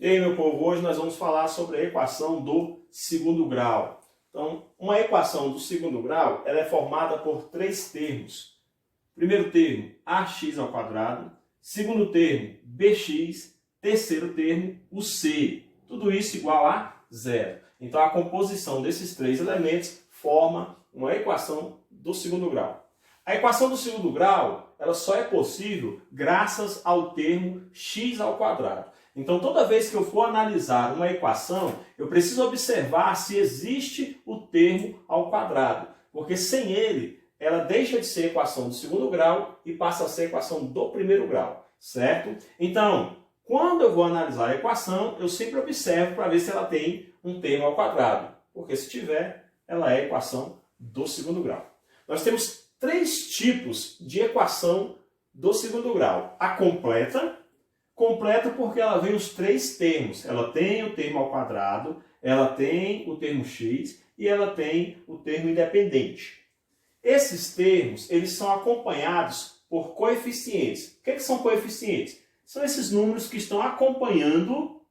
E aí, meu povo, hoje nós vamos falar sobre a equação do segundo grau. Então, uma equação do segundo grau, ela é formada por três termos. Primeiro termo, ax ao quadrado. Segundo termo, bx. Terceiro termo, o c. Tudo isso igual a zero. Então, a composição desses três elementos forma uma equação do segundo grau. A equação do segundo grau, ela só é possível graças ao termo x ao quadrado. Então, toda vez que eu for analisar uma equação, eu preciso observar se existe o termo ao quadrado. Porque sem ele, ela deixa de ser equação do segundo grau e passa a ser equação do primeiro grau, certo? Então, quando eu vou analisar a equação, eu sempre observo para ver se ela tem um termo ao quadrado. Porque se tiver, ela é equação do segundo grau. Nós temos três tipos de equação do segundo grau. A completa porque ela vem os três termos. Ela tem o termo ao quadrado, ela tem o termo x e ela tem o termo independente. Esses termos, eles são acompanhados por coeficientes. O que são coeficientes? São esses números que estão acompanhando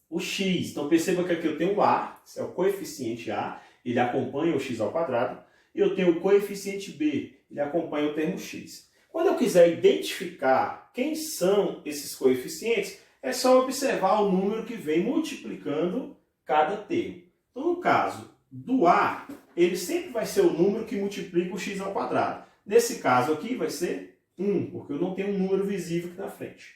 o x. Então perceba que aqui eu tenho o a, esse é o coeficiente a, ele acompanha o x ao quadrado. E eu tenho o coeficiente b, ele acompanha o termo x. Quando eu quiser identificar quem são esses coeficientes, é só observar o número que vem multiplicando cada termo. Então, no caso do a, ele sempre vai ser o número que multiplica o x ao quadrado. Nesse caso aqui vai ser 1, porque eu não tenho um número visível aqui na frente.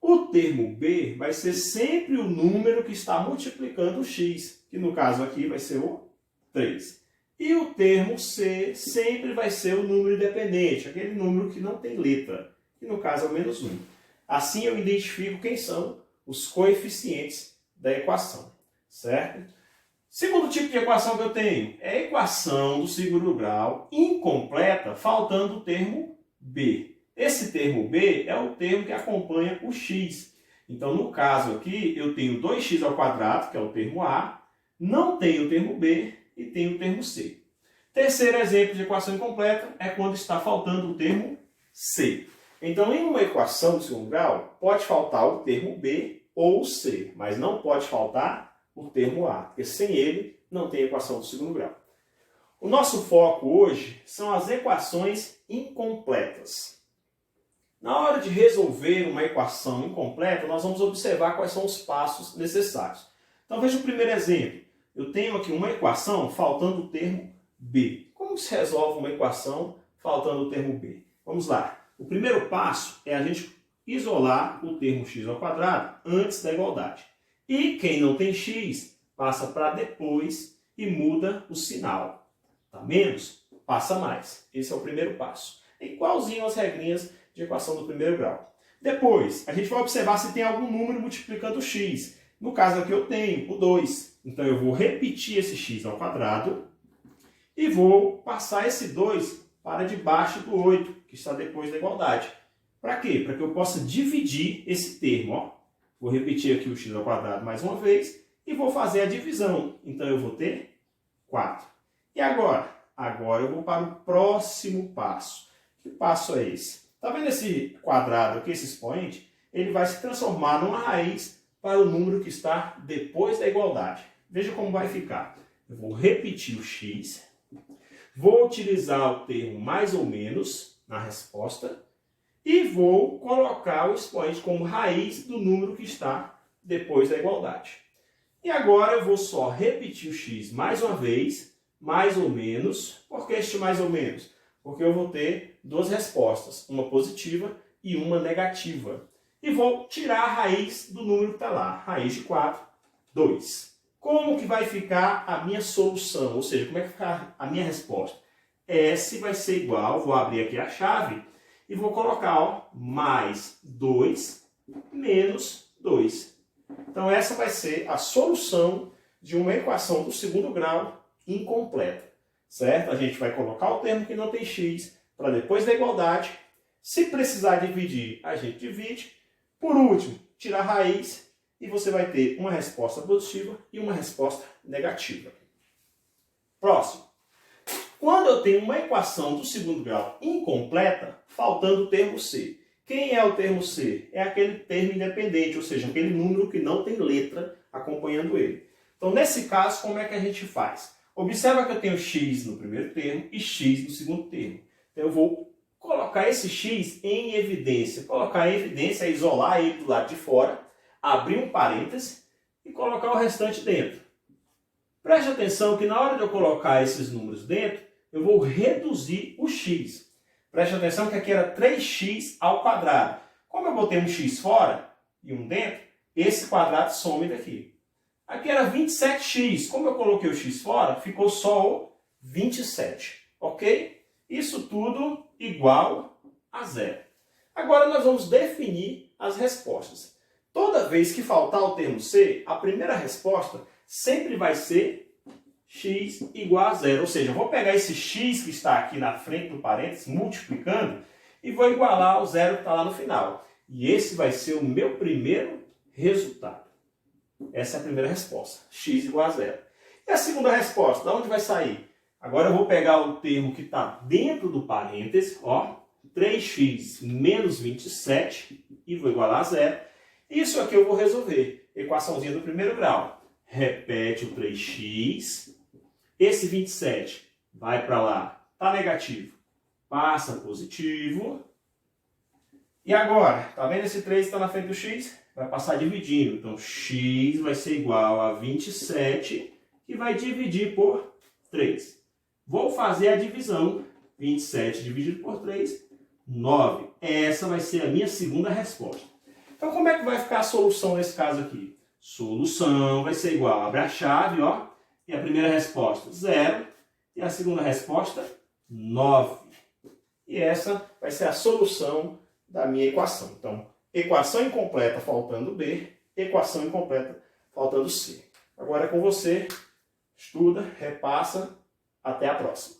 O termo b vai ser sempre o número que está multiplicando o x, que no caso aqui vai ser o 3. E o termo C sempre vai ser o número independente, aquele número que não tem letra, que no caso é o menos 1. Assim eu identifico quem são os coeficientes da equação, certo? Segundo tipo de equação que eu tenho é a equação do segundo grau incompleta, faltando o termo B. Esse termo B é o termo que acompanha o x. Então, no caso aqui, eu tenho 2x ao quadrado, que é o termo A, não tenho o termo B, e tem o termo C. Terceiro exemplo de equação incompleta é quando está faltando o termo C. Então, em uma equação de segundo grau, pode faltar o termo B ou C, mas não pode faltar o termo A, porque sem ele não tem equação do segundo grau. O nosso foco hoje são as equações incompletas. Na hora de resolver uma equação incompleta, nós vamos observar quais são os passos necessários. Então, veja o primeiro exemplo. Eu tenho aqui uma equação faltando o termo b. Como se resolve uma equação faltando o termo b? Vamos lá. O primeiro passo é a gente isolar o termo x ao quadrado antes da igualdade. E quem não tem x passa para depois e muda o sinal. Tá menos? Passa mais. Esse é o primeiro passo. É igualzinho às regrinhas de equação do primeiro grau. Depois, a gente vai observar se tem algum número multiplicando o x. No caso aqui eu tenho o 2. Então, eu vou repetir esse x ao quadrado e vou passar esse 2 para debaixo do 8, que está depois da igualdade. Para quê? Para que eu possa dividir esse termo. Ó. Vou repetir aqui o x ao quadrado mais uma vez e vou fazer a divisão. Então, eu vou ter 4. E agora? Agora eu vou para o próximo passo. Que passo é esse? Está vendo esse quadrado aqui, esse expoente? Ele vai se transformar numa raiz para o número que está depois da igualdade. Veja como vai ficar. Eu vou repetir o x, vou utilizar o termo mais ou menos na resposta e vou colocar o expoente como raiz do número que está depois da igualdade. E agora eu vou só repetir o x mais uma vez, mais ou menos. Por que este mais ou menos? Porque eu vou ter duas respostas, uma positiva e uma negativa. E vou tirar a raiz do número que está lá. Raiz de 4, 2. Como que vai ficar a minha solução? Ou seja, como é que vai ficar a minha resposta? S vai ser igual, vou abrir aqui a chave e vou colocar ó, mais 2 menos 2. Então essa vai ser a solução de uma equação do segundo grau incompleta. Certo? A gente vai colocar o termo que não tem x para depois da igualdade. Se precisar dividir, a gente divide. Por último, tirar a raiz e você vai ter uma resposta positiva e uma resposta negativa. Próximo. Quando eu tenho uma equação do segundo grau incompleta, faltando o termo C, Quem é o termo C? É aquele termo independente, ou seja, aquele número que não tem letra acompanhando ele. Então, nesse caso, como é que a gente faz? Observa que eu tenho x no primeiro termo e x no segundo termo. Então, eu vou colocar esse x em evidência. Colocar em evidência é isolar ele do lado de fora, abrir um parêntese e colocar o restante dentro. Preste atenção que na hora de eu colocar esses números dentro, eu vou reduzir o x. Preste atenção que aqui era 3x ao quadrado. Como eu botei um x fora e um dentro, esse quadrado some daqui. Aqui era 27x. Como eu coloquei o x fora, ficou só o 27. Ok? Isso tudo igual a zero. Agora nós vamos definir as respostas. Toda vez que faltar o termo C, a primeira resposta sempre vai ser x igual a zero. Ou seja, eu vou pegar esse x que está aqui na frente do parênteses, multiplicando, e vou igualar ao zero que está lá no final. E esse vai ser o meu primeiro resultado. Essa é a primeira resposta, x igual a zero. E a segunda resposta, de onde vai sair? Agora eu vou pegar o termo que está dentro do parênteses, ó, 3x menos 27, e vou igualar a zero. Isso aqui eu vou resolver. Equaçãozinha do primeiro grau. Repete o 3x. Esse 27 vai para lá. Está negativo. Passa positivo. E agora, tá vendo esse 3 que está na frente do x? Vai passar dividindo. Então, x vai ser igual a 27, que vai dividir por 3. Vou fazer a divisão. 27 dividido por 3, 9. Essa vai ser a minha segunda resposta. Então, como é que vai ficar a solução nesse caso aqui? Solução vai ser igual, abre a chave, ó, e a primeira resposta, 0, e a segunda resposta, 9. E essa vai ser a solução da minha equação. Então, equação incompleta faltando B, equação incompleta faltando C. Agora é com você, estuda, repassa, até a próxima.